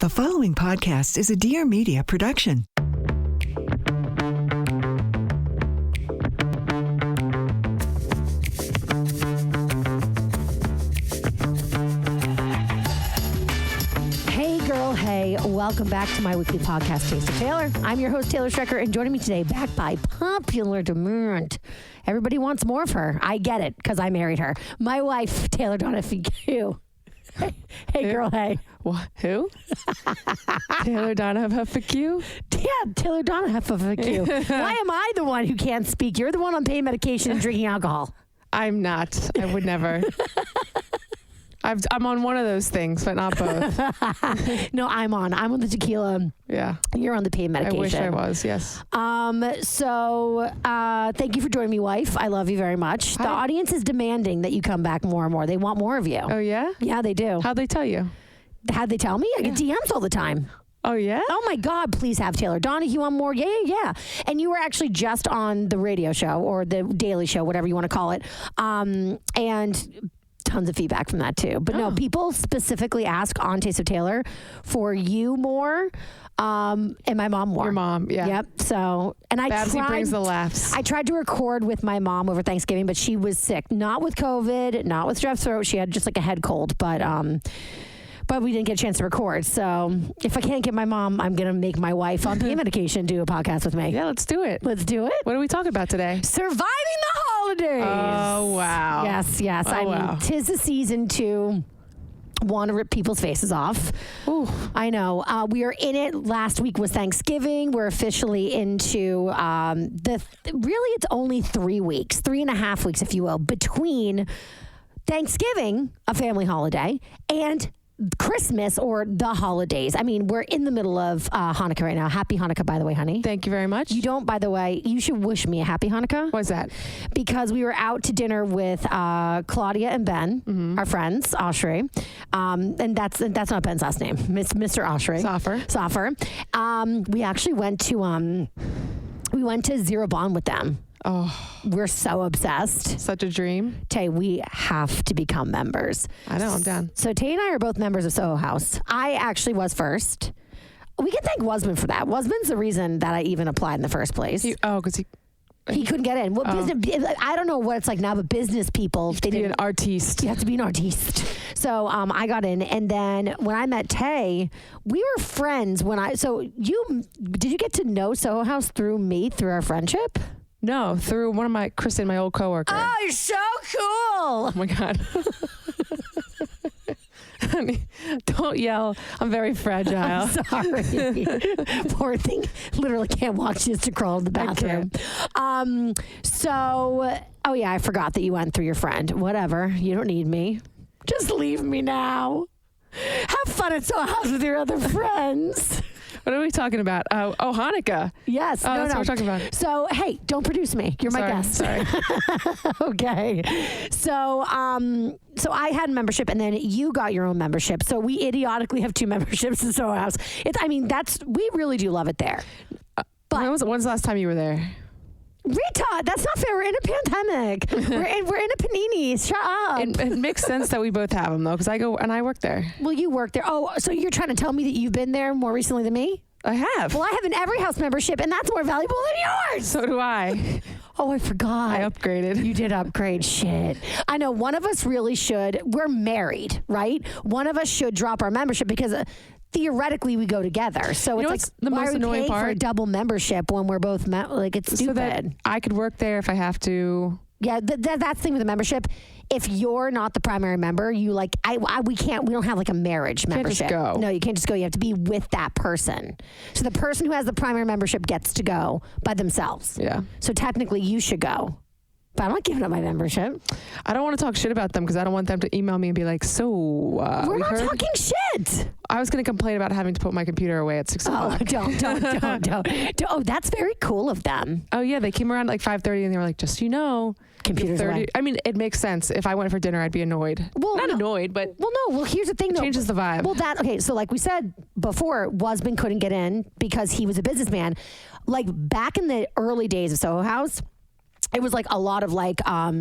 The following podcast is a Dear Media production. Hey girl, hey, welcome back to my weekly podcast, Taste of Taylor. I'm your host, Taylor Strecker, and joining me today, backed by popular demand. Everybody wants more of her. I get it, because I married her. My wife, Taylor Donahue. Hey girl, hey. What? Who? Taylor Donahue? Yeah, Taylor Donahue. Why am I the one who can't speak? You're the one on pain medication and drinking alcohol. I'm not. I would never. I'm on one of those things, but not both. No, I'm on the tequila. Yeah. You're on the pain medication. I wish I was, yes. So thank you for joining me, wife. I love you very much. The audience is demanding that you come back more and more. They want more of you. Oh, yeah? Yeah, they do. How'd they tell you? How'd they tell me? I get DMs all the time. Oh, yeah? Oh, my God, please have Taylor Donahue on more. Yeah. And you were actually just on the radio show or the Daily Show, whatever you want to call it. And tons of feedback from that, too. But no, people specifically ask on Taste of Taylor for you more and my mom more. Your mom, yeah. Yep. So, and Babsy brings the laughs. I tried to record with my mom over Thanksgiving, but she was sick. Not with COVID, not with strep throat. She had just like a head cold, but we didn't get a chance to record. So if I can't get my mom, I'm going to make my wife on pain medication do a podcast with me. Yeah, let's do it. Let's do it. What are we talking about today? Surviving the holidays. Oh, wow. Yes. Oh, I wow. mean, 'tis the season to want to rip people's faces off. Ooh. I know. We are in it. Last week was Thanksgiving. We're officially into really it's only 3 weeks, 3.5 weeks, if you will, between Thanksgiving, a family holiday, and Christmas or the holidays. I mean, we're in the middle of Hanukkah right now. Happy Hanukkah, by the way, honey. Thank you very much. You don't, by the way, you should wish me a happy Hanukkah. What's that? Because we were out to dinner with Claudia and Ben, our friends, Oshry. And that's not Ben's last name. Mr. Oshry. Soffer. We actually went to Zero Bond with them. Oh, we're so obsessed. such a dream. Tay, we have to become members. I know, I'm down. So Tay and I are both members of Soho House. I actually was first. We can thank Wasman for that. Wasman's the reason that I even applied in the first place. Because he couldn't get in. Business, I don't know what it's like now, but business people, they need an artiste. You have to be an artiste. So I got in, and then when I met Tay, we were friends. Did you get to know Soho House through me, through our friendship? No, through Kristen, my old coworker. Oh, you're so cool. Oh my God. Honey, don't yell. I'm very fragile. I'm sorry. Poor thing. Literally can't walk. She has to crawl to the bathroom. I forgot that you went through your friend. Whatever. You don't need me. Just leave me now. Have fun at Soho House with your other friends. What are we talking about? Oh, Hanukkah. Yes. Oh, that's what we're talking about. So, hey, don't produce me. You're my guest. Sorry. Okay. So I had a membership, and then you got your own membership. So we idiotically have 2 memberships in Soho House. We really do love it there. When's the last time you were there? Rita, that's not fair. We're in a pandemic. we're in a panini. Shut up. It makes sense that we both have them, though, because I go and I work there. Well, you work there. Oh, so you're trying to tell me that you've been there more recently than me? I have. Well, I have an Every House membership, and that's more valuable than yours. So do I. Oh, I forgot. I upgraded. You did upgrade. Shit. I know one of us really should. We're married, right? One of us should drop our membership because theoretically we go together. So it's like, the why most are we annoying paying part? for a double membership when we're both it's stupid. So that I could work there if I have to. Yeah, that's the thing with the membership. If you're not the primary member, we don't have like a marriage membership. Can't just go. No, you can't just go. You have to be with that person. So the person who has the primary membership gets to go by themselves. Yeah. So technically you should go. But I'm not giving up my membership. I don't want to talk shit about them because I don't want them to email me and be like, we're not talking shit. I was going to complain about having to put my computer away at 6 o'clock. Oh, don't. Oh, that's very cool of them. Oh, yeah. They came around at like 5:30 and they were like, just so you know. Computers away. I mean, it makes sense. If I went for dinner, I'd be annoyed. Well, not annoyed, but here's the thing, though. Changes the vibe. Well, so like we said before, Wasman couldn't get in because he was a businessman. Like back in the early days of Soho House, it was like a lot of like, I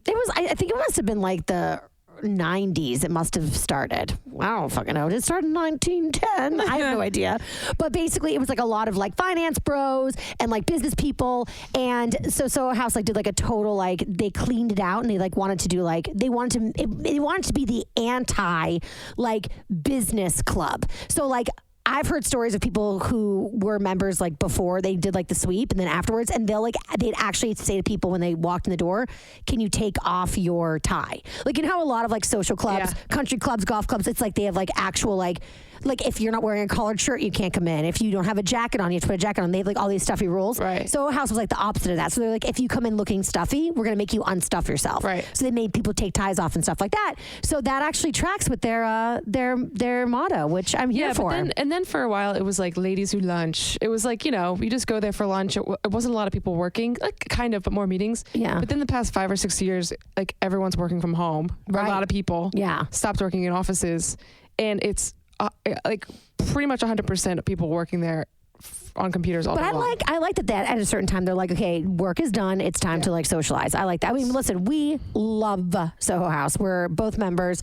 think it must have been like the 90s. It must have started. I don't fucking know. Did it start in 1910? I have no idea. But basically, it was like a lot of like finance bros and like business people. And so Soho House like did like a total like they cleaned it out and they like wanted to do like they wanted to be the anti like business club. So like I've heard stories of people who were members like before they did like the sweep and then afterwards, and they'd actually say to people when they walked in the door, can you take off your tie? Like, you know how a lot of like social clubs, country clubs, golf clubs, it's like they have like actual like if you're not wearing a collared shirt, you can't come in. If you don't have a jacket on, you have to put a jacket on. They have like all these stuffy rules. Right. Soho House was like the opposite of that. So they're like, if you come in looking stuffy, we're going to make you unstuff yourself. Right. So they made people take ties off and stuff like that. So that actually tracks with their motto, which I'm here for. And then for a while, it was like ladies who lunch. It was like, you know, you just go there for lunch. It wasn't a lot of people working, like kind of, but more meetings. Yeah. But then the past 5 or 6 years, like everyone's working from home. Right. A lot of people stopped working in offices. And it's like pretty much 100% of people working there on computers all day long. I like that at a certain time they're like, okay, work is done. It's time to like socialize. I like that. I mean, listen, we love Soho House. We're both members,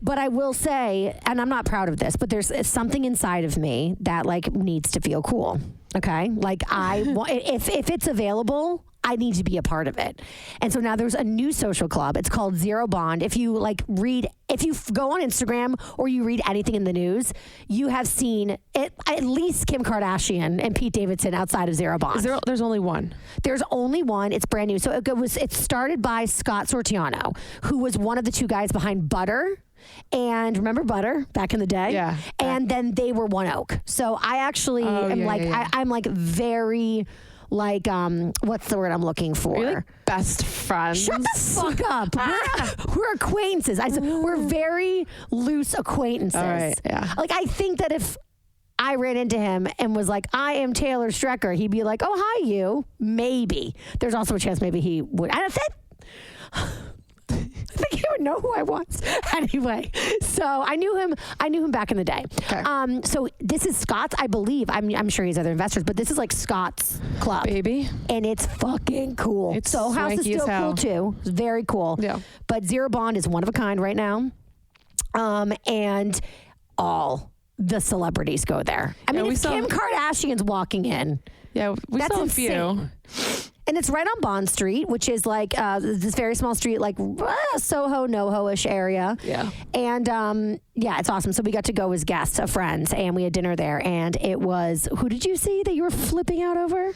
but I will say, and I'm not proud of this, but there's something inside of me that like needs to feel cool. Okay, like if it's available, I need to be a part of it. And so now there's a new social club. It's called Zero Bond. If you go on Instagram or you read anything in the news, you have seen it, at least Kim Kardashian and Pete Davidson outside of Zero Bond. There's only one. There's only one. It's brand new. So it started by Scott Sortiano, who was one of the two guys behind Butter. And remember Butter back in the day? Yeah. And then they were One Oak. So I actually I'm like very like what's the word I'm looking for? You're like best friends. Shut the fuck up. We're acquaintances. I said we're very loose acquaintances. All right. Yeah. Like I think that if I ran into him and was like, I am Taylor Strecker, he'd be like, oh, hi, you. Maybe. There's also a chance maybe he would. I think he would know who I was. Anyway, so I knew him back in the day. Okay. So this is Scott's, I believe. I'm sure he's other investors, but this is like Scott's club. Baby. And it's fucking cool. It's Soho House is still cool too. It's very cool. Yeah. But Zero Bond is one of a kind right now. And all the celebrities go there. I mean, if Kim Kardashian's walking in. Yeah, we saw a few. And it's right on Bond Street, which is like this very small street, like Soho, NoHo-ish area. Yeah. And it's awesome. So we got to go as guests of friends, and we had dinner there. And it was, who did you see that you were flipping out over?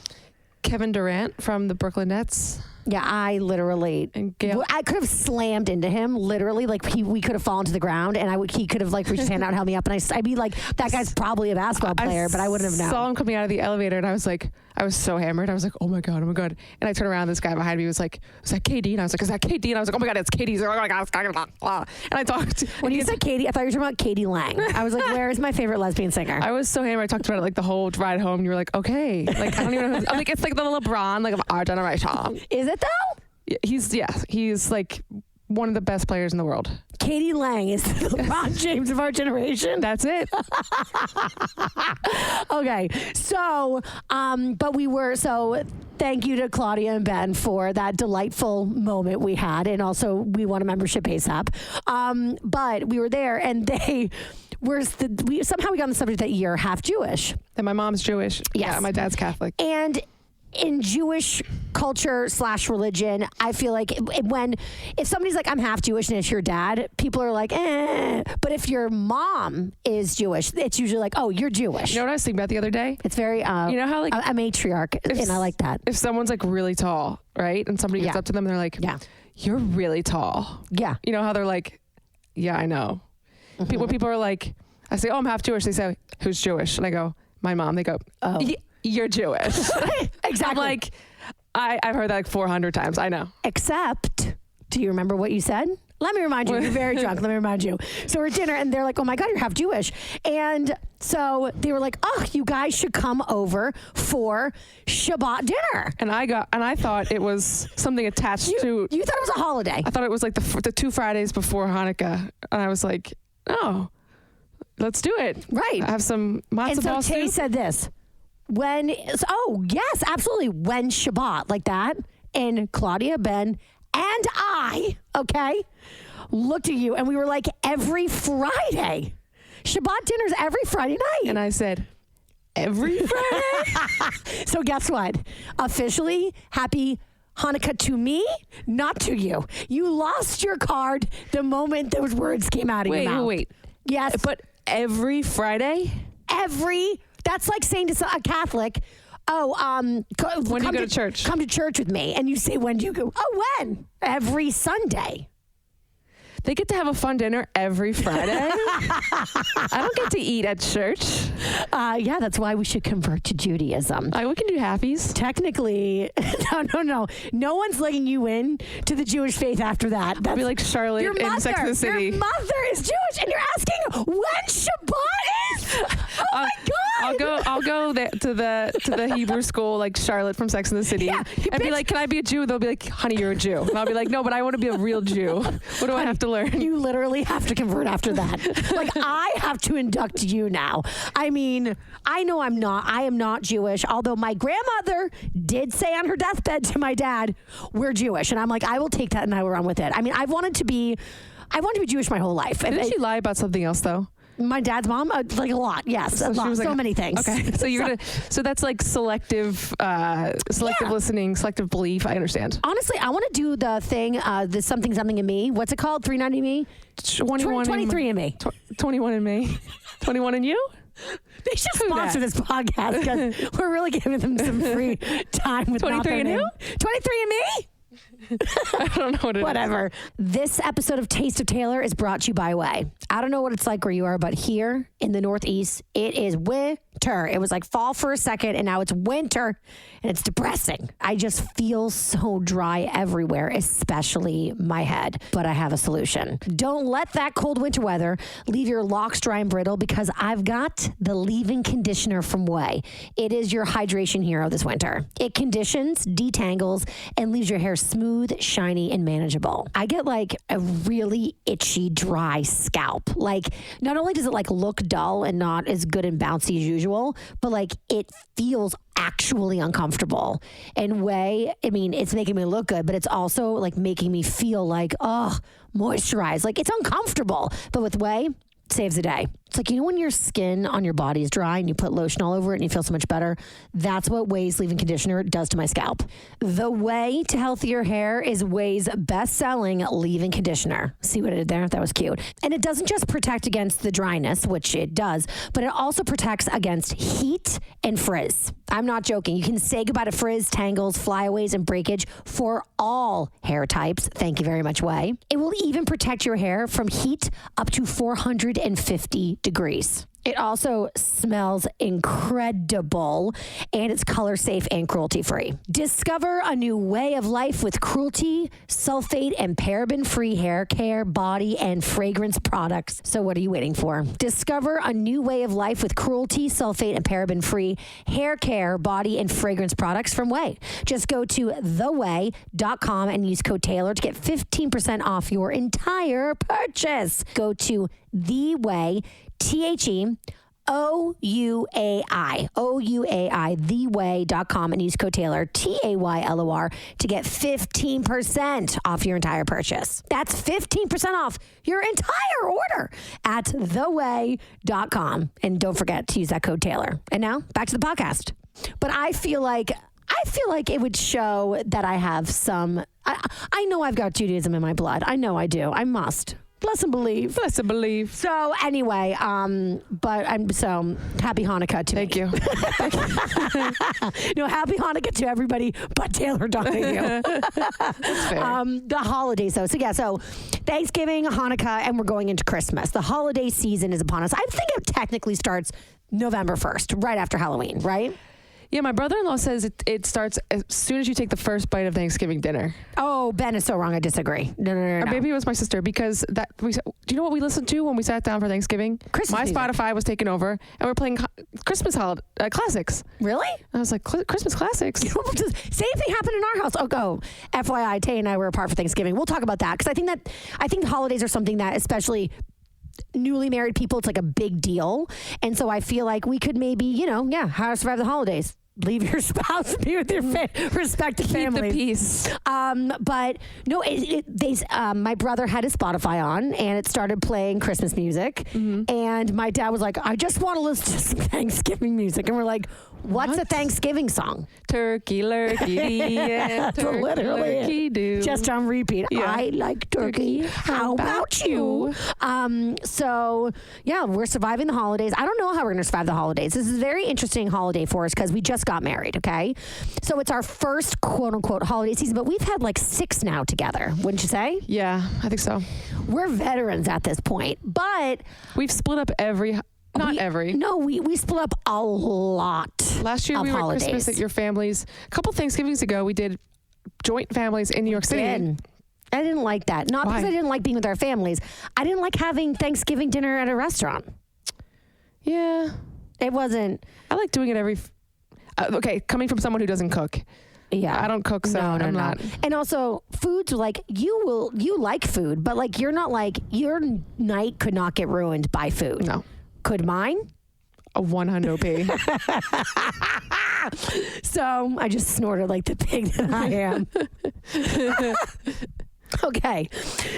Kevin Durant from the Brooklyn Nets. Yeah, I literally, I could have slammed into him, literally, like we could have fallen to the ground, and he could have like reached his hand out and held me up, and I'd be like, that guy's probably a basketball player, but I wouldn't have known. I saw him coming out of the elevator, and I was so hammered. I was like, oh my God. And I turned around, this guy behind me was like, is that KD? And I was like, is that KD? And I was like, oh my God, it's KD. He's like, oh my God, it's KD. And I talked. When you said KD, I thought you were talking about Katie Lang. I was like, where is my favorite lesbian singer? I was so hammered. I talked about it like the whole ride home, and you were like, okay. Like, I don't even know. I'm like, it's like the LeBron, like of our generation. Is it though? He's like one of the best players in the world. Katie Lang is the LeBron James of our generation. That's it. Okay. So, thank you to Claudia and Ben for that delightful moment we had. And also we won a membership ASAP. But we were there and we somehow we got on the subject that you're half Jewish. And my mom's Jewish. Yes. Yeah, my dad's Catholic. And in Jewish culture / religion, I feel like if somebody's like, I'm half Jewish and it's your dad, people are like, eh. But if your mom is Jewish, it's usually like, oh, you're Jewish. You know what I was thinking about the other day? It's very, you know how like a matriarch, and I like that. If someone's like really tall, right? And somebody gets up to them and they're like, you're really tall. Yeah. You know how they're like, yeah, I know. Mm-hmm. People are like, I say, oh, I'm half Jewish. They say, who's Jewish? And I go, my mom. They go, oh. You're Jewish. Exactly. I'm like, I've heard that like 400 times. I know. Except, do you remember what you said? Let me remind you. You're very drunk. Let me remind you. So we're at dinner, and they're like, oh, my God, you're half Jewish. And so they were like, oh, you guys should come over for Shabbat dinner. And I thought it was something attached to. You thought it was a holiday. I thought it was like the 2 Fridays before Hanukkah. And I was like, oh, let's do it. Right. I have some matzo balls. And so Tay said this. Yes, absolutely. When Shabbat, like that. And Claudia, Ben, and I, okay, looked at you and we were like, every Friday. Shabbat dinner's every Friday night. And I said, every Friday? So guess what? Officially, happy Hanukkah to me, not to you. You lost your card the moment those words came out of your mouth. Wait. Yes. But every Friday? That's like saying to a Catholic, when do you go to church? Come to church with me. And you say, when do you go? Oh, when? Every Sunday. They get to have a fun dinner every Friday. I don't get to eat at church. Yeah, that's why we should convert to Judaism. We can do halfies. Technically, no. No one's letting you in to the Jewish faith after that. I'll be like Charlotte in Sex and the City. Your mother is Jewish, and you're asking when Shabbat is? Oh my God! I'll go to the Hebrew school like Charlotte from Sex and the City, and be like, "Can I be a Jew?" They'll be like, "Honey, you're a Jew." And I'll be like, "No, but I want to be a real Jew. What do I have to learn?" You literally have to convert after that. Like, I have to induct you now. I mean, I know I am not Jewish, although my grandmother did say on her deathbed to my dad, we're Jewish. And I'm like, I will take that and I will run with it. I mean, I wanted to be Jewish my whole life. Didn't she lie about something else, though? My dad's mom, like a lot, yes, a lot, so many things. Okay, so that's like selective listening, selective belief. I understand. Honestly, I want to do the thing, the something in me. What's it called? 390 me. 23 in me. 21 in me. 21 in you. They should sponsor this podcast because we're really giving them some free time with 23 and who? 23 and me. I don't know what it is. Whatever. This episode of Taste of Taylor is brought to you by Way. I don't know what it's like where you are, but here in the Northeast, it is winter. It was like fall for a second, and now it's winter, and it's depressing. I just feel so dry everywhere, especially my head. But I have a solution. Don't let that cold winter weather leave your locks dry and brittle, because I've got the leave-in conditioner from Way. It is your hydration hero this winter. It conditions, detangles, and leaves your hair smooth, shiny, and manageable. I get like a really itchy, dry scalp. Like, not only does it like look dull and not as good and bouncy as usual, but like it feels actually uncomfortable. And Way, I mean, it's making me look good, but it's also like making me feel like, moisturized. Like, it's uncomfortable. But with Way, it saves the day. It's like, you know, when your skin on your body is dry and you put lotion all over it and you feel so much better? That's what Way's leave-in conditioner does to my scalp. The way to healthier hair is Way's best-selling leave-in conditioner. See what I did there? That was cute. And it doesn't just protect against the dryness, which it does, but it also protects against heat and frizz. I'm not joking. You can say goodbye to frizz, tangles, flyaways, and breakage for all hair types. Thank you very much, Way. It will even protect your hair from heat up to 450 degrees. It also smells incredible, and it's color safe and cruelty free. Discover a new way of life with cruelty, sulfate, and paraben free hair care, body, and fragrance products. So what are you waiting for? Discover a new way of life with cruelty, sulfate, and paraben free hair care, body, and fragrance products from Way. Just go to theway.com and use code Taylor to get 15% off your entire purchase. Go to theway, TheOuai, theway.com, and use code Taylor, TAYLOR, to get 15% off your entire purchase. That's 15% off your entire order at theway.com. And don't forget to use that code Taylor. And now back to the podcast. But I feel like it would show that I have some, I know I've got Judaism in my blood. I know I do. I must. Bless and believe. Bless and believe. So anyway, but I'm so happy Hanukkah to Thank me. you. No, happy Hanukkah to everybody but Taylor Donahue. That's fair. The holidays though. So Thanksgiving, Hanukkah, and we're going into Christmas. The holiday season is upon us. I think it technically starts November 1st, right after Halloween, right? Yeah, my brother-in-law says it starts as soon as you take the first bite of Thanksgiving dinner. Oh, Ben is so wrong. I disagree. No. Or maybe it was my sister, because do you know what we listened to when we sat down for Thanksgiving? Christmas My music. Spotify was taken over, and we're playing Christmas classics. Really? I was like, Christmas classics? Same thing happened in our house. Oh, FYI, Tay and I were apart for Thanksgiving. We'll talk about that, because I think the holidays are something that, especially newly married people, it's like a big deal. And so I feel like we could maybe, how to survive the holidays. leave your spouse and be with your respective families. Keep the peace. But no, my brother had his Spotify on, and it started playing Christmas music. And my dad was like, I just want to listen to some Thanksgiving music. And we're like, what's a Thanksgiving song? Turkey, lurkey, turkey, do. Just on repeat. Yeah. I like turkey. How about you? So, yeah, we're surviving the holidays. I don't know how we're going to survive the holidays. This is a very interesting holiday for us because we just got married, okay? So it's our first quote-unquote holiday season, but we've had like 6 now together, wouldn't you say? Yeah, I think so. We're veterans at this point, but... We've split up Not every. No, we split up a lot. Last year we were at Christmas at your family's. A couple Thanksgivings ago, we did joint families in New York City. I didn't like that. Not because I didn't like being with our families. I didn't like having Thanksgiving dinner at a restaurant. Yeah. It wasn't. I like doing it every... okay, coming from someone who doesn't cook. Yeah. I don't cook, so I'm not. And also, foods, like, you like food, but, like, you're not like, your night could not get ruined by food. No. Could mine? A 100p. So I just snorted like the pig that I am. Okay.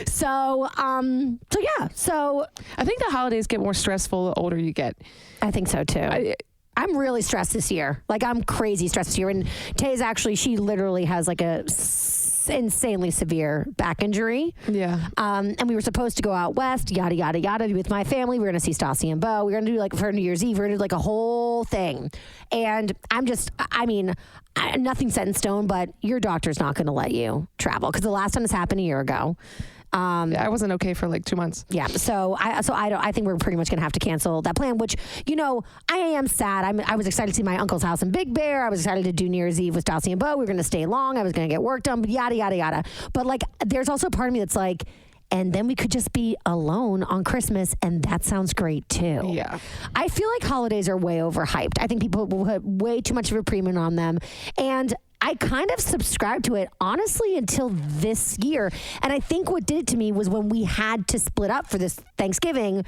So yeah. So I think the holidays get more stressful the older you get. I think so too. I'm really stressed this year. Like, I'm crazy stressed this year. And Tay's actually, she literally has like a insanely severe back injury. Yeah. And we were supposed to go out west, yada, yada, yada, with my family. We were going to see Stassi and Bo. We were going to do, like, for New Year's Eve, we were going to do like a whole thing. And nothing's set in stone, but your doctor's not going to let you travel. Because the last time this happened a year ago. I wasn't okay for like 2 months. Yeah. So I think we're pretty much going to have to cancel that plan, which, I am sad. I was excited to see my uncle's house in Big Bear. I was excited to do New Year's Eve with Stassi and Bo. We were going to stay long. I was going to get work done, yada, yada, yada. But, like, there's also a part of me that's like, and then we could just be alone on Christmas, and that sounds great too. Yeah. I feel like holidays are way overhyped. I think people put way too much of a premium on them. And I kind of subscribed to it, honestly, until this year. And I think what did it to me was when we had to split up for this Thanksgiving,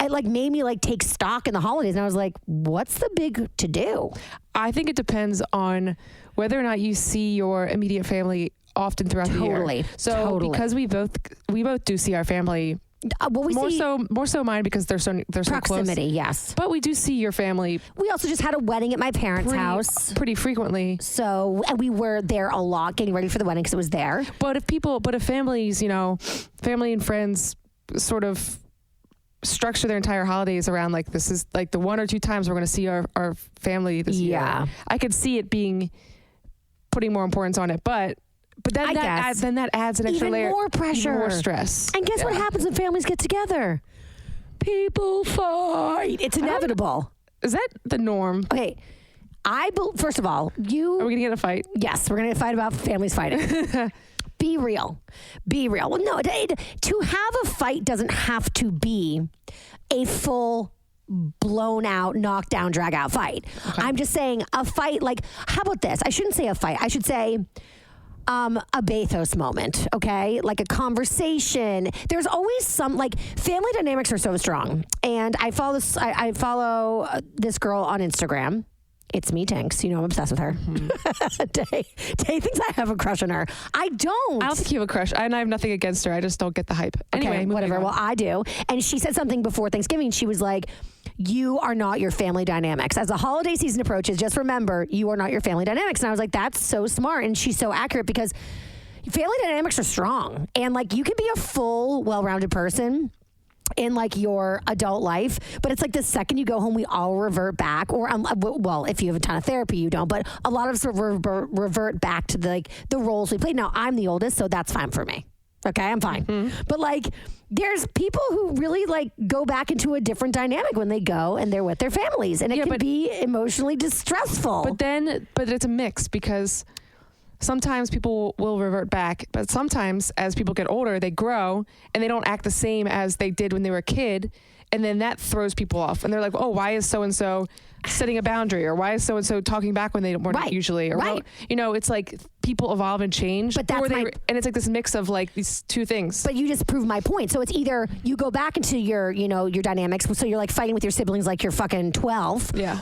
it like made me like take stock in the holidays. And I was like, what's the big to do? I think it depends on whether or not you see your immediate family often throughout the year. So because we both do see our family. More so mine because they're so proximity, close. Yes. But we do see your family. We also just had a wedding at my parents' house pretty frequently. So, and we were there a lot getting ready for the wedding because it was there. But if families, family and friends sort of structure their entire holidays around like, this is like the 1 or 2 times we're going to see our family this year. I could see it putting more importance on it, but then that adds an extra layer. More pressure. Even more stress. And guess what happens when families get together? People fight. It's inevitable. Is that the norm? Okay. First of all, Are we going to get a fight? Yes, we're going to fight about families fighting. Be real. Well, no, to have a fight doesn't have to be a full blown out, knock down, drag out fight. Okay. I'm just saying a fight, like, how about this? I shouldn't say a fight. I should say a bathos moment, okay? Like a conversation. There's always some, like, family dynamics are so strong. And I follow this girl on Instagram. It's me, Tanks. I'm obsessed with her. Mm-hmm. Tay thinks I have a crush on her. I don't. I don't think you have a crush. And I have nothing against her. I just don't get the hype. Anyway, okay, whatever. Well, I do. And she said something before Thanksgiving. She was like, you are not your family dynamics. As the holiday season approaches, just remember, you are not your family dynamics. And I was like, that's so smart. And she's so accurate because family dynamics are strong. And, like, you can be a full, well-rounded person in, like, your adult life, but it's like the second you go home, we all revert back, or well, if you have a ton of therapy, you don't, but a lot of us revert back to the roles we played. Now, I'm the oldest, so that's fine for me. Okay, I'm fine. Mm-hmm. But, like, there's people who really, like, go back into a different dynamic when they go and they're with their families, and it can be emotionally distressful. But it's a mix because sometimes people will revert back, but sometimes as people get older, they grow and they don't act the same as they did when they were a kid. And then that throws people off. And they're like, oh, why is so-and-so setting a boundary? Or why is so-and-so talking back when they weren't usually? Or, well, it's like people evolve and change. But and it's like this mix of, like, these two things. But you just proved my point. So it's either you go back into your dynamics. So you're, like, fighting with your siblings like you're fucking 12. Yeah.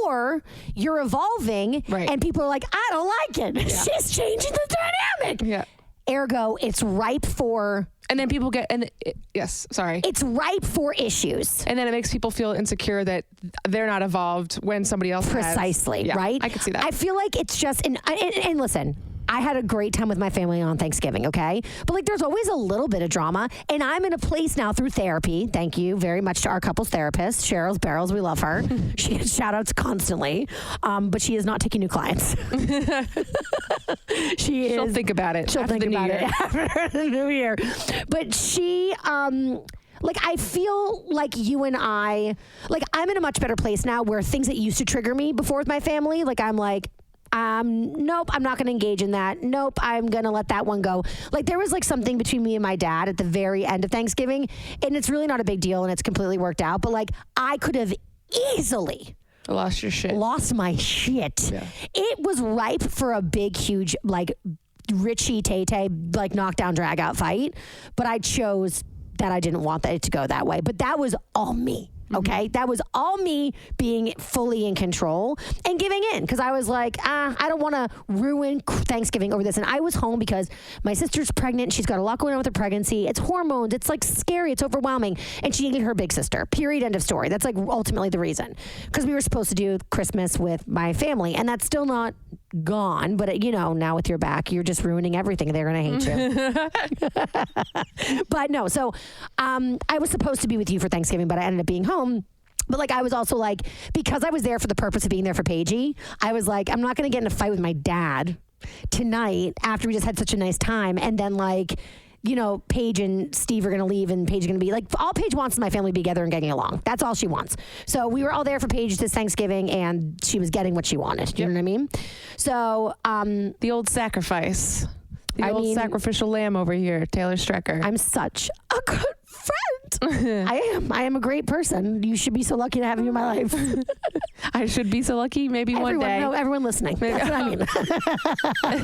or you're evolving and people are like, I don't like it. Yeah. She's changing the dynamic. Yeah. Ergo, it's ripe for... And then people get, it's ripe for issues. And then it makes people feel insecure that they're not evolved when somebody else Precisely, has. right? I could see that. I feel like it's just, and listen, I had a great time with my family on Thanksgiving, okay? But like there's always a little bit of drama, and I'm in a place now through therapy. Thank you very much to our couples therapist, Cheryl's Barrels. We love her. She gets shout outs constantly, but she is not taking new clients. She'll think about it. She'll think about it after the new year. But she, like, I feel like you and I, like, I'm in a much better place now where things that used to trigger me before with my family, like, I'm like, nope, I'm not going to engage in that. Nope, I'm going to let that one go. Like, there was like something between me and my dad at the very end of Thanksgiving, and it's really not a big deal, and it's completely worked out. But like, I could have easily lost your shit. Lost my shit. Yeah. It was ripe for a big, huge, like, Richie Tay-Tay, like, knockdown, drag out fight. But I chose that I didn't want it to go that way. But that was all me. Okay, that was all me being fully in control and giving in, because I was like, I don't want to ruin Thanksgiving over this. And I was home because my sister's pregnant. She's got a lot going on with her pregnancy. It's hormones. It's like scary. It's overwhelming. And she needed her big sister. Period. End of story. That's like ultimately the reason, because we were supposed to do Christmas with my family, and that's still not gone. But you know, now with your back, you're just ruining everything. They're going to hate you. But no, so I was supposed to be with you for Thanksgiving, but I ended up being home. But like, I was also like, because I was there for the purpose of being there for Paigey, I was like, I'm not going to get in a fight with my dad tonight after we just had such a nice time. And then like, you know, Paige and Steve are going to leave, and Paige is going to be like, all Paige wants is my family to be together and getting along. That's all she wants. So we were all there for Paige this Thanksgiving, and she was getting what she wanted. You know what I mean? So the old sacrifice. The old sacrificial lamb over here, Taylor Strecker. I'm such a good friend. I am a great person. You should be so lucky to have you in my life. I should be so lucky. Maybe one day. No, everyone listening. Maybe. That's what I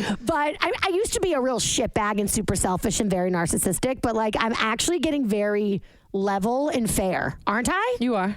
mean. But I used to be a real shitbag and super selfish and very narcissistic. But like, I'm actually getting very level and fair, aren't I? You are.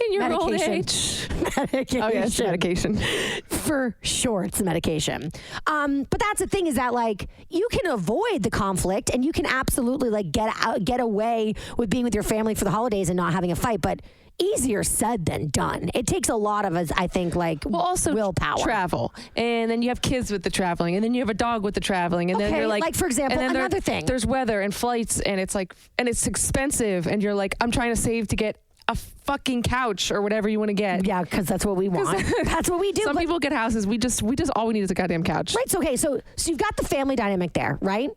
In your old age. Medication. Oh, yes, medication. For sure, it's the medication. But that's the thing, is that like, you can avoid the conflict, and you can absolutely like get away with being with your family for the holidays and not having a fight. But easier said than done. It takes a lot of us, I think, like, also willpower. Travel. And then you have kids with the traveling, and then you have a dog with the traveling, and then you're like, for example, another thing. There's weather and flights, and it's like, and it's expensive, and you're like, I'm trying to save to get a fucking couch or whatever you want to get. Yeah, because that's what we want. That's what we do. Some people get houses. We just all we need is a goddamn couch. Right. So, okay. So you've got the family dynamic there, right?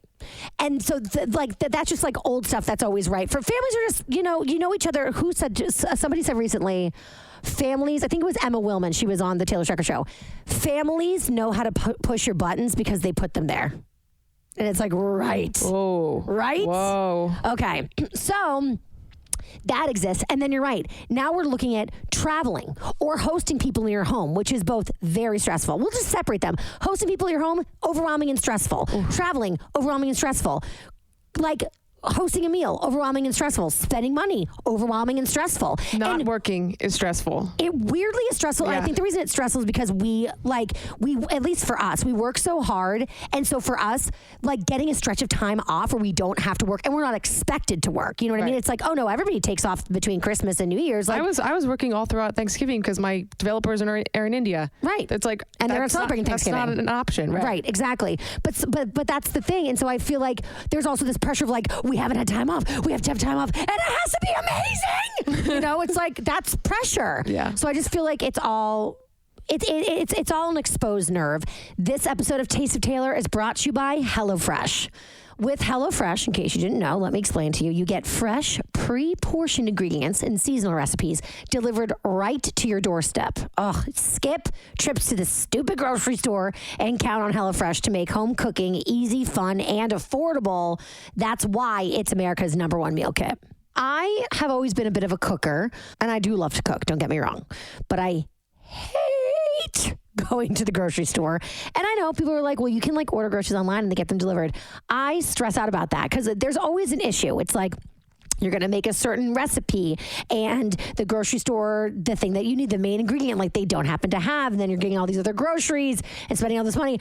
And so that's just like old stuff that's always right. For families are just, you know each other. Who said, somebody said recently, families, I think it was Emma Willman. She was on the Taylor Strecker show. Families know how to push your buttons because they put them there. And it's like, right. Whoa. Right? Whoa. Okay. So that exists. And then you're right. Now we're looking at traveling or hosting people in your home, which is both very stressful. We'll just separate them. Hosting people in your home, overwhelming and stressful. Traveling, overwhelming and stressful. Like hosting a meal, overwhelming and stressful. Spending money, overwhelming and stressful. Not working is stressful. It weirdly is stressful. Yeah. And I think the reason it's stressful is because we, at least for us, we work so hard. And so for us, like getting a stretch of time off where we don't have to work and we're not expected to work. You know what I mean? It's like, oh no, everybody takes off between Christmas and New Year's. Like, I was working all throughout Thanksgiving because my developers are in India. Right. It's like, and they're celebrating Thanksgiving. That's not an option. Right, exactly. But that's the thing. And so I feel like there's also this pressure of like, we haven't had time off. We have to have time off, and it has to be amazing. You know, it's like that's pressure. Yeah. So I just feel like it's all an exposed nerve. This episode of Taste of Taylor is brought to you by HelloFresh. With HelloFresh, in case you didn't know, let me explain to you. You get fresh, pre-portioned ingredients and seasonal recipes delivered right to your doorstep. Skip trips to the stupid grocery store and count on HelloFresh to make home cooking easy, fun, and affordable. That's why it's America's #1 meal kit. I have always been a bit of a cooker, and I do love to cook, don't get me wrong. But I hate going to the grocery store. And I know people are like, well, you can like order groceries online and they get them delivered. I stress out about that because there's always an issue. It's like, You're going to make a certain recipe, and the grocery store, the thing that you need, the main ingredient, like they don't happen to have, and then you're getting all these other groceries and spending all this money.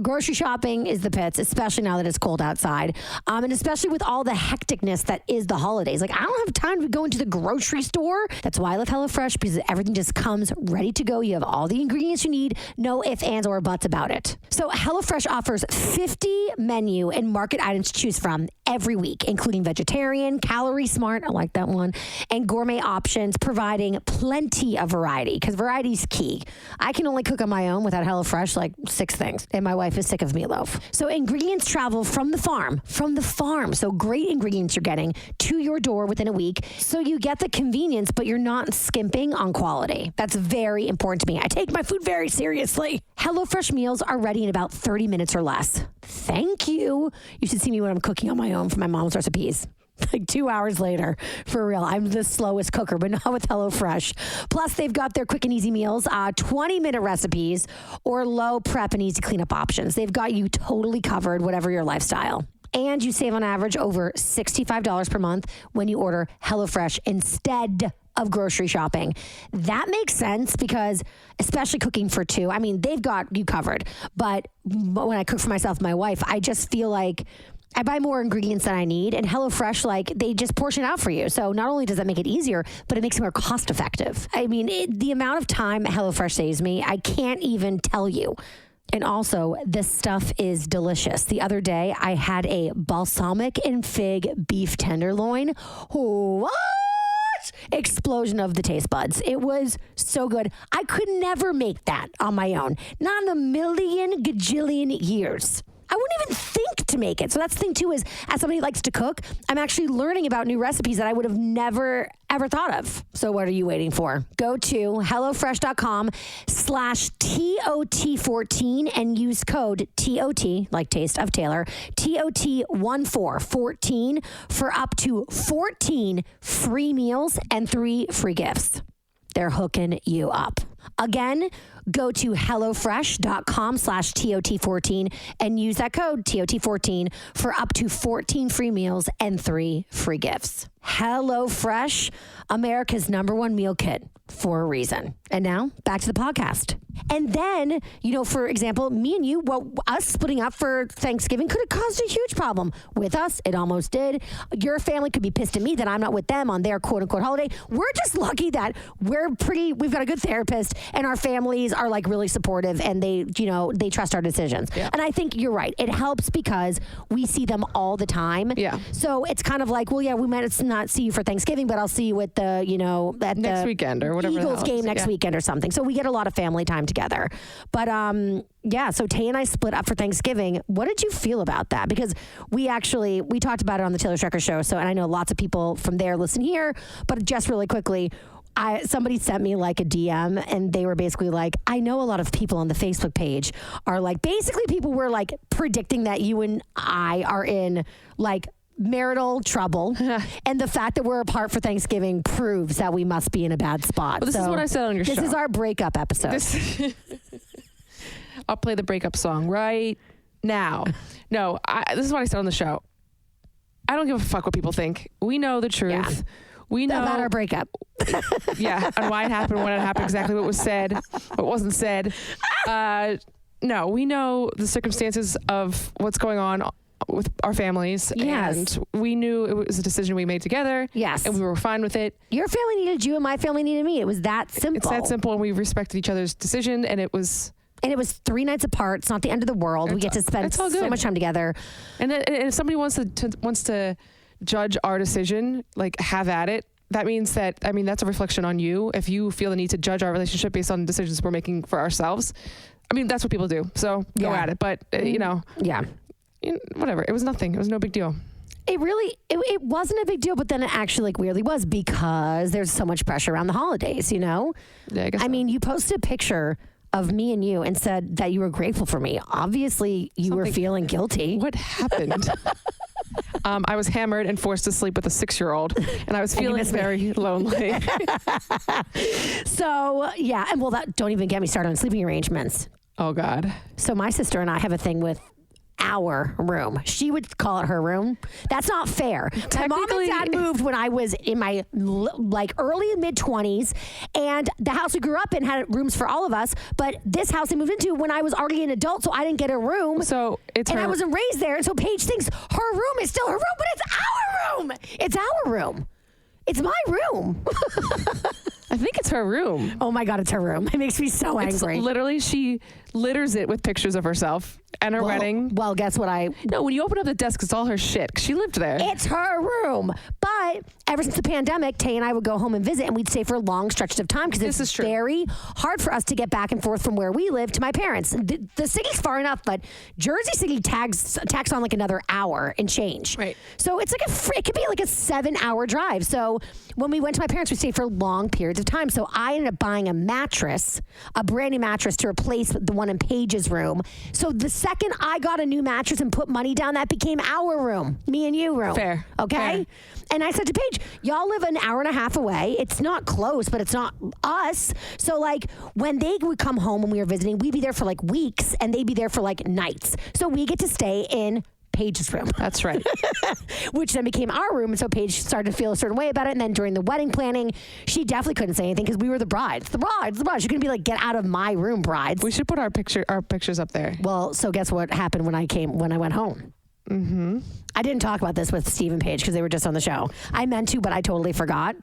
Grocery shopping is the pits, especially now that it's cold outside, and especially with all the hecticness that is the holidays. Like, I don't have time to go into the grocery store. That's why I love HelloFresh, because everything just comes ready to go. You have all the ingredients you need, no ifs, ands, or buts about it. So HelloFresh offers 50 menu and market items to choose from every week, including vegetarian, calorie smart, I like that one, and gourmet options, providing plenty of variety, because variety is key. I can only cook on my own without HelloFresh, like 6 things, and my wife is sick of meatloaf. So ingredients travel from the farm. So great ingredients you're getting to your door within a week, so you get the convenience, but you're not skimping on quality. That's very important to me. I take my food very seriously. HelloFresh meals are ready in about 30 minutes or less. Thank you. You should see me when I'm cooking on my own from my mom's recipes. Like 2 hours later, for real. I'm the slowest cooker, but not with HelloFresh. Plus, they've got their quick and easy meals, 20-minute recipes, or low prep and easy cleanup options. They've got you totally covered, whatever your lifestyle. And you save on average over $65 per month when you order HelloFresh instead of grocery shopping. That makes sense because, especially cooking for 2, I mean, they've got you covered. But when I cook for myself and my wife, I just feel like I buy more ingredients than I need, and HelloFresh, like, they just portion out for you. So not only does that make it easier, but it makes it more cost effective. I mean, the amount of time HelloFresh saves me, I can't even tell you. And also, this stuff is delicious. The other day, I had a balsamic and fig beef tenderloin. What? Explosion of the taste buds. It was so good. I could never make that on my own. Not in a million gajillion years. I wouldn't even think to make it. So that's the thing too, is as somebody who likes to cook, I'm actually learning about new recipes that I would have never, ever thought of. So what are you waiting for? Go to HelloFresh.com/TOT14 and use code TOT, like Taste of Taylor, TOT14 for up to 14 free meals and 3 free gifts. They're hooking you up. Again, go to HelloFresh.com/TOT14 and use that code TOT14 for up to 14 free meals and 3 free gifts. HelloFresh, America's #1 meal kit, for a reason. And now, back to the podcast. And then, for example, me and you, us splitting up for Thanksgiving could have caused a huge problem. With us, it almost did. Your family could be pissed at me that I'm not with them on their quote-unquote holiday. We're just lucky that we've got a good therapist, and our families are like really supportive, and they trust our decisions. Yeah. And I think you're right. It helps because we see them all the time. Yeah. So it's kind of like, well, yeah, we might not see you for Thanksgiving, but I'll see you at the, at next the weekend or whatever Eagles game next weekend or something. So we get a lot of family time together. But so Tay and I split up for Thanksgiving. What did you feel about that? Because we talked about it on the Taylor Strecker show. So, and I know lots of people from there listen here, but just really quickly, somebody sent me like a DM, and they were basically like, I know a lot of people on the Facebook page are like, basically people were like predicting that you and I are in like marital trouble, and the fact that we're apart for Thanksgiving proves that we must be in a bad spot. Well, this is what I said on your show. This is our breakup episode. I'll play the breakup song right now. No, this is what I said on the show. I don't give a fuck what people think. We know the truth. Yeah. We know about our breakup. Yeah, and why it happened, when it happened, exactly what was said, what wasn't said. No, we know the circumstances of what's going on with our families. Yes. And we knew it was a decision we made together. Yes. And we were fine with it. Your family needed you and my family needed me. It was that simple. It's that simple, and we respected each other's decision, and it was 3 nights apart. It's not the end of the world. We get to spend so much time together. And if somebody wants to judge our decision, like, have at it. That means that's a reflection on you. If you feel the need to judge our relationship based on decisions we're making for ourselves, that's what people do. So go at it. But, whatever. It was nothing. It was no big deal. It really, it wasn't a big deal, but then it actually like weirdly was, because there's so much pressure around the holidays, Yeah, I guess so. You posted a picture of me and you and said that you were grateful for me. Obviously, you were feeling guilty. What happened? I was hammered and forced to sleep with a 6-year-old, and I was feeling very lonely. So, yeah. And don't even get me started on sleeping arrangements. Oh, God. So my sister and I have a thing with our room. She would call it her room. That's not fair. My mom and dad moved when I was in my early mid-20s, and the house we grew up in had rooms for all of us, but this house they moved into when I was already an adult, so I didn't get a room. So I wasn't raised there, and so Paige thinks her room is still her room, but it's our room. It's our room. It's my room. I think it's her room. Oh my God, it's her room. It makes me so angry. Literally, she litters it with pictures of herself and her wedding. Well, guess what No, when you open up the desk, it's all her shit. She lived there. It's her room. But ever since the pandemic, Tay and I would go home and visit, and we'd stay for long stretches of time because it's very hard for us to get back and forth from where we live to my parents. The city's far enough, but Jersey City tacks on like another hour and change. Right. So it's like it could be like a 7-hour drive. So when we went to my parents, we stayed for long periods of time. So I ended up buying a mattress, a brand new mattress to replace the one in Paige's room. So the second I got a new mattress and put money down, that became our room, me and you room. Fair. Okay? Fair. And I said to Paige, y'all live an hour and a half away. It's not close, but it's not us. So like when they would come home when we were visiting, we'd be there for like weeks and they'd be there for like nights. So we get to stay in Paige's room. That's right. Which then became our room. And so Paige started to feel a certain way about it. And then during the wedding planning, she definitely couldn't say anything because we were the brides. The brides. She couldn't be like, get out of my room, brides. We should put our pictures up there. Well, so guess what happened when I went home? Mm-hmm. I didn't talk about this with Steve and Paige because they were just on the show. I meant to, but I totally forgot.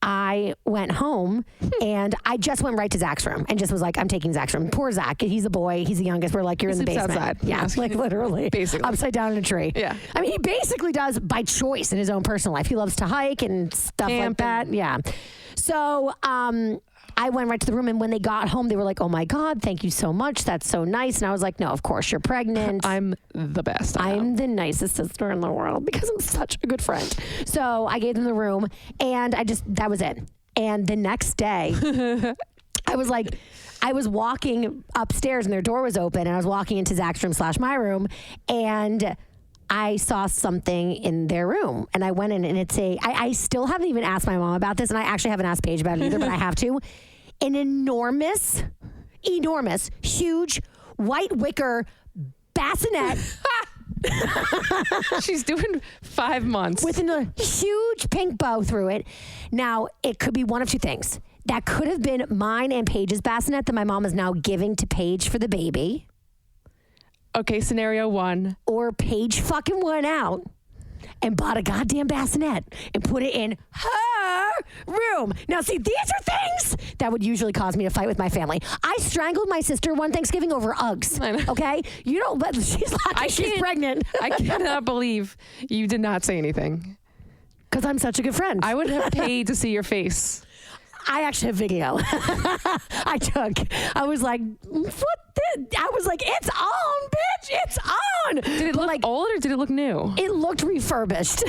I went home and I just went right to Zach's room and just was like, I'm taking Zach's room. Poor Zach. He's a boy. He's the youngest. We're like, you're in the basement. Outside. Yeah, like literally. Basically. Upside down in a tree. Yeah. I mean, he basically does by choice in his own personal life. He loves to hike and stuff like that. Yeah. So, I went right to the room, and when they got home, they were like, oh my God, thank you so much. That's so nice. And I was like, no, of course, you're pregnant. I'm the best. I'm the nicest sister in the world because I'm such a good friend. So I gave them the room, and that was it. And the next day, I was walking upstairs, and their door was open, and I was walking into Zach's room / my room, and I saw something in their room, and I went in, and I still haven't even asked my mom about this, and I actually haven't asked Paige about it either, but I have to. An enormous, huge white wicker bassinet. She's doing 5 months. With a huge pink bow through it. Now, it could be one of two things. That could have been mine and Paige's bassinet that my mom is now giving to Paige for the baby. Okay, scenario 1. Or Paige fucking went out and bought a goddamn bassinet and put it in her room. Now, see, these are things that would usually cause me to fight with my family. I strangled my sister one Thanksgiving over Uggs. Okay? You don't let, she's lucky she's pregnant. I cannot believe you did not say anything. Because I'm such a good friend. I would have paid to see your face. I actually have video. I was like, what? I was like, it's on, bitch. It's on. Did it look old or did it look new? It looked refurbished.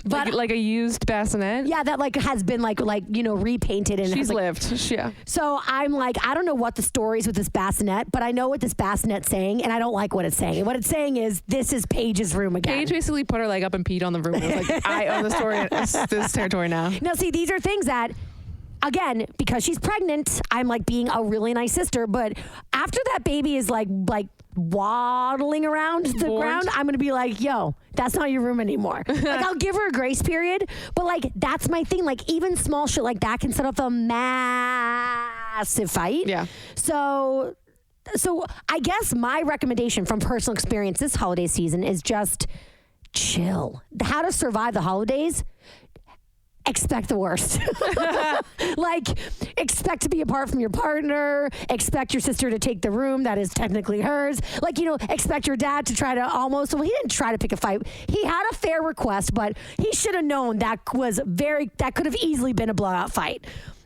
But like a used bassinet? Yeah, that has been repainted. And she's lived. Yeah. So I'm like, I don't know what the story is with this bassinet, but I know what this bassinet's saying, and I don't like what it's saying. And what it's saying is, this is Paige's room again. Paige basically put her leg up and peed on the room. It was like, I own the story. This territory now. Now, see, these are things that, again, because she's pregnant, I'm like being a really nice sister. But after that baby is like waddling around the ground, I'm going to be like, yo, that's not your room anymore. I'll give her a grace period. But that's my thing. Even small shit like that can set off a massive fight. Yeah. So I guess my recommendation from personal experience this holiday season is just chill. How to survive the holidays. Expect the worst. Expect to be apart from your partner. Expect your sister to take the room that is technically hers. Expect your dad to try to he didn't try to pick a fight. He had a fair request, but he should have known that could have easily been a blowout fight.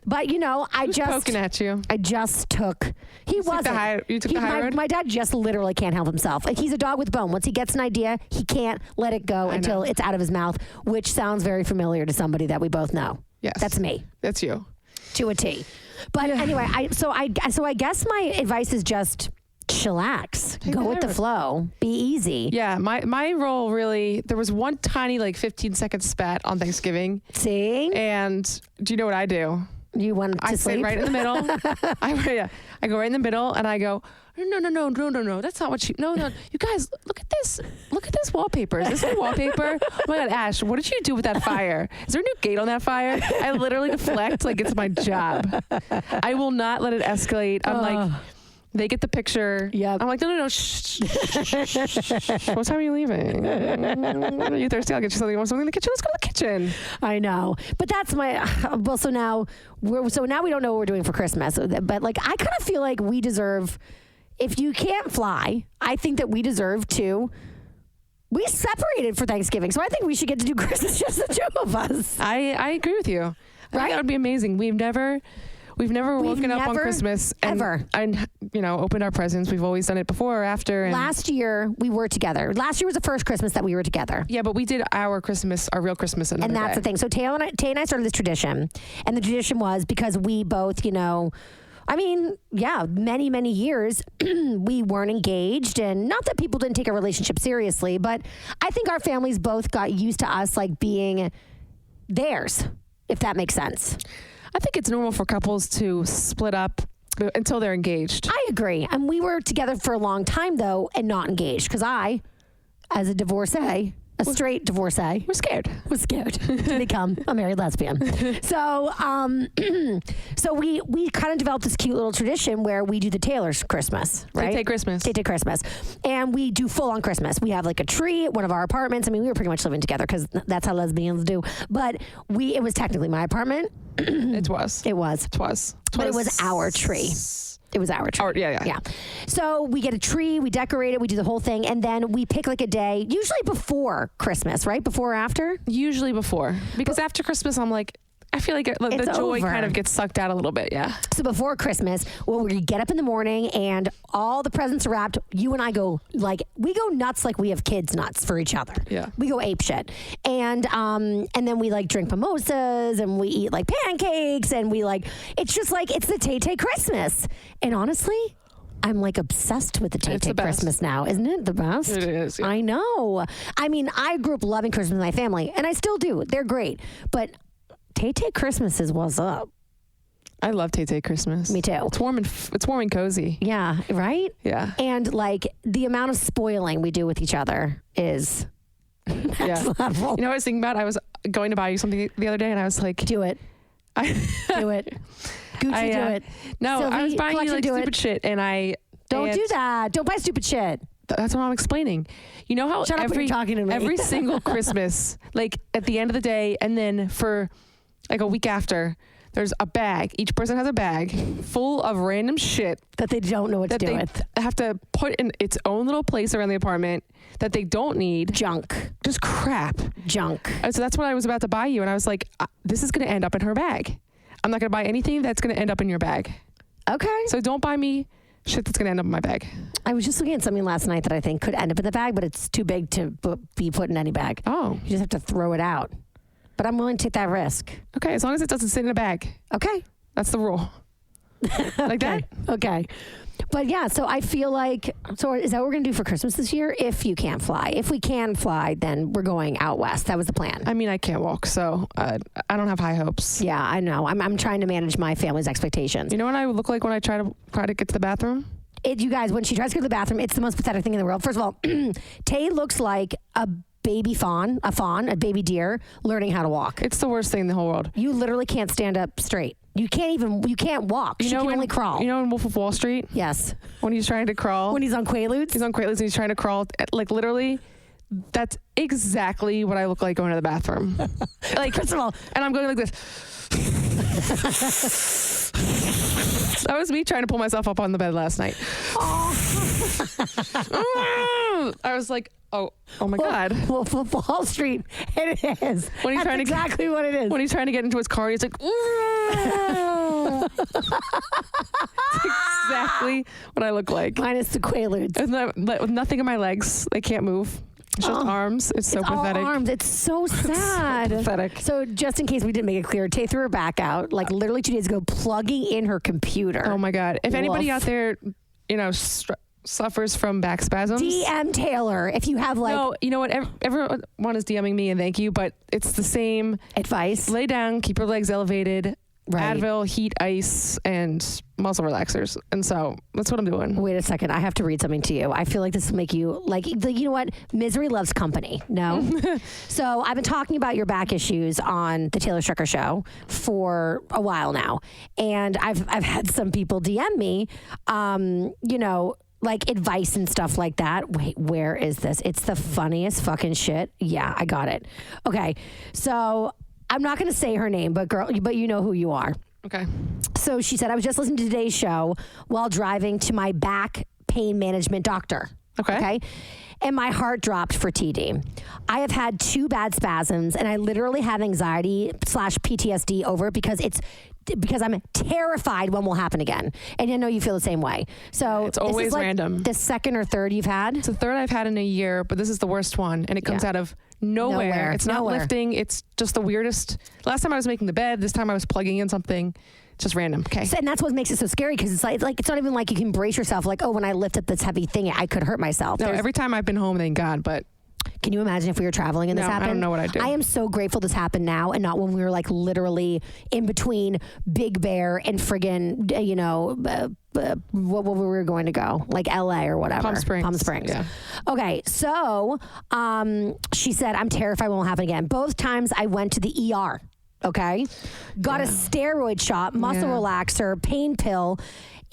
But, I just... poking at you. I just took... He wasn't. You took the high road? My dad just literally can't help himself. He's a dog with a bone. Once he gets an idea, he can't let it go until it's out of his mouth, which sounds very familiar to somebody that we both know. Yes. That's me. That's you. To a T. But anyway, I guess my advice is just... chillax. Go with the flow. Be easy. Yeah, my role really, there was one tiny 15-second spat on Thanksgiving. See? And do you know what I do? You went to I sleep? sit right in the middle. I go right in the middle and I go, no. That's not what no. You guys, look at this. Look at this wallpaper. Is this new wallpaper? Oh my God, Ash, what did you do with that fire? Is there a new gate on that fire? I literally deflect like it's my job. I will not let it escalate. I'm like, they get the picture. Yep. I'm like, no. Shh. What time are you leaving? Are you thirsty? I'll get you something. You want something in the kitchen? Let's go to the kitchen. I know. But that's so now we don't know what we're doing for Christmas. But like, I kind of feel like we deserve, if you can't fly, I think that we deserve to. We separated for Thanksgiving, so I think we should get to do Christmas just the two of us. I agree with you. I think that would be amazing. We've never woken up on Christmas and opened our presents. We've always done it before or after. And last year we were together. Last year was the first Christmas that we were together. Yeah, but we did our real Christmas another day. And that's the thing. So Tay and I started this tradition, and the tradition was because we both, many, many years we weren't engaged, and not that people didn't take a relationship seriously, but I think our families both got used to us like being theirs, if that makes sense. I think it's normal for couples to split up until they're engaged. I agree. And we were together for a long time, though, and not engaged. Because I, as a divorcee, straight divorcee, was scared to become a married lesbian. So we kind of developed this cute little tradition where we do the Taylor's Christmas, right? Tay Christmas. And we do full on Christmas. We have like a tree at one of our apartments. I mean, we were pretty much living together because that's how lesbians do. But it was technically my apartment. It was. But it was our tree. It was our tree. Yeah. So we get a tree, we decorate it, we do the whole thing, and then we pick like a day, usually before Christmas, right? Before or after? Usually before. Because after Christmas, I'm like, I feel like the joy kind of gets sucked out a little bit, yeah. So before Christmas, we get up in the morning and all the presents are wrapped. You and I go, we go nuts like we have kids nuts for each other. Yeah. We go ape shit. And then we drink mimosas and we eat pancakes and it's just it's the Tay Christmas. And honestly, I'm obsessed with the Tay Christmas now. Isn't it the best? It is. Yeah. I know. I mean, I grew up loving Christmas with my family and I still do. They're great. But Tay Christmas is what's up. I love Tay Christmas. Me too. It's warm and cozy. Yeah, right? Yeah. And the amount of spoiling we do with each other is next level. You know what I was thinking about? I was going to buy you something the other day and I was like, do it. Do it. Gucci, do it. No, Sylvie, I was buying you stupid shit and Don't do that. Don't buy stupid shit. That's what I'm explaining. You know how Shut up when you're talking to me. Every single Christmas, at the end of the day, and then for a week after, there's a bag. Each person has a bag full of random shit that they don't know what to do with. They have to put in its own little place around the apartment that they don't need. Junk. Just crap. Junk. And so that's what I was about to buy you. And I was like, this is going to end up in her bag. I'm not going to buy anything that's going to end up in your bag. Okay. So don't buy me shit that's going to end up in my bag. I was just looking at something last night that I think could end up in the bag, but it's too big to be put in any bag. Oh. You just have to throw it out. But I'm willing to take that risk. Okay, as long as it doesn't sit in a bag. Okay. That's the rule. Like that? Okay. But yeah, so I feel so is that what we're going to do for Christmas this year? If you can't fly. If we can fly, then we're going out west. That was the plan. I mean, I can't walk, so I don't have high hopes. Yeah, I know. I'm trying to manage my family's expectations. You know what I look like when I try to get to the bathroom? You guys, when she tries to go to the bathroom, it's the most pathetic thing in the world. First of all, Tay looks like a baby fawn, a baby deer learning how to walk. It's the worst thing in the whole world. You literally can't stand up straight. You can't walk. She can only crawl. You know in Wolf of Wall Street? Yes. When he's trying to crawl. When he's on Quaaludes? He's on Quaaludes and he's trying to crawl. Literally, that's exactly what I look like going to the bathroom. First of all. And I'm going like this. That was me trying to pull myself up on the bed last night. I was like, oh my God. Wolf of Wall Street. It is. That's exactly what it is. When he's trying to get into his car, he's like, That's exactly what I look like. Minus the Quaaludes. With nothing in my legs. They can't move. It's just arms. It's so pathetic. All arms. It's so sad. So pathetic. So just in case we didn't make it clear, Tay threw her back out literally 2 days ago, plugging in her computer. Oh my God. If anybody out there, suffers from back spasms. DM Taylor if you have No, you know what? Everyone is DMing me and thank you, but it's the same advice. Lay down, keep your legs elevated. Advil, heat ice, and muscle relaxers. And so that's what I'm doing. Wait a second. I have to read something to you. I feel like this will make you you know what? Misery loves company. No? So I've been talking about your back issues on the Taylor Stricker show for a while now. And I've had some people DM me, you know, like advice and stuff like that. Wait, where is this? It's the funniest fucking shit. Yeah, I got it. Okay. So I'm not going to say her name, but you know who you are. Okay. So she said, I was just listening to today's show while driving to my back pain management doctor. Okay. And my heart dropped for TD. I have had 2 bad spasms and I literally have anxiety/PTSD over it because I'm terrified one will happen again. And I know you feel the same way. So it's always random. The second or third you've had? It's the third I've had in a year, but this is the worst one. And it comes out of nowhere. It's not lifting. It's just the weirdest. Last time I was making the bed. This time I was plugging in something. It's just random. Okay. So, and that's what makes it so scary because it's like it's not even like you can brace yourself like, oh, when I lift up this heavy thing, I could hurt myself. No, every time I've been home, thank God, but can you imagine if we were traveling and this happened? I don't know what I'd do. I am so grateful this happened now and not when we were like literally in between Big Bear and friggin', you know, what we were going to go, like LA or whatever. Palm Springs. Yeah. Okay. So she said, I'm terrified it won't happen again. Both times I went to the ER. Okay. Got a steroid shot, muscle relaxer, pain pill.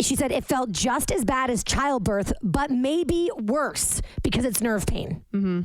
She said it felt just as bad as childbirth, but maybe worse because it's nerve pain. Mm-hmm.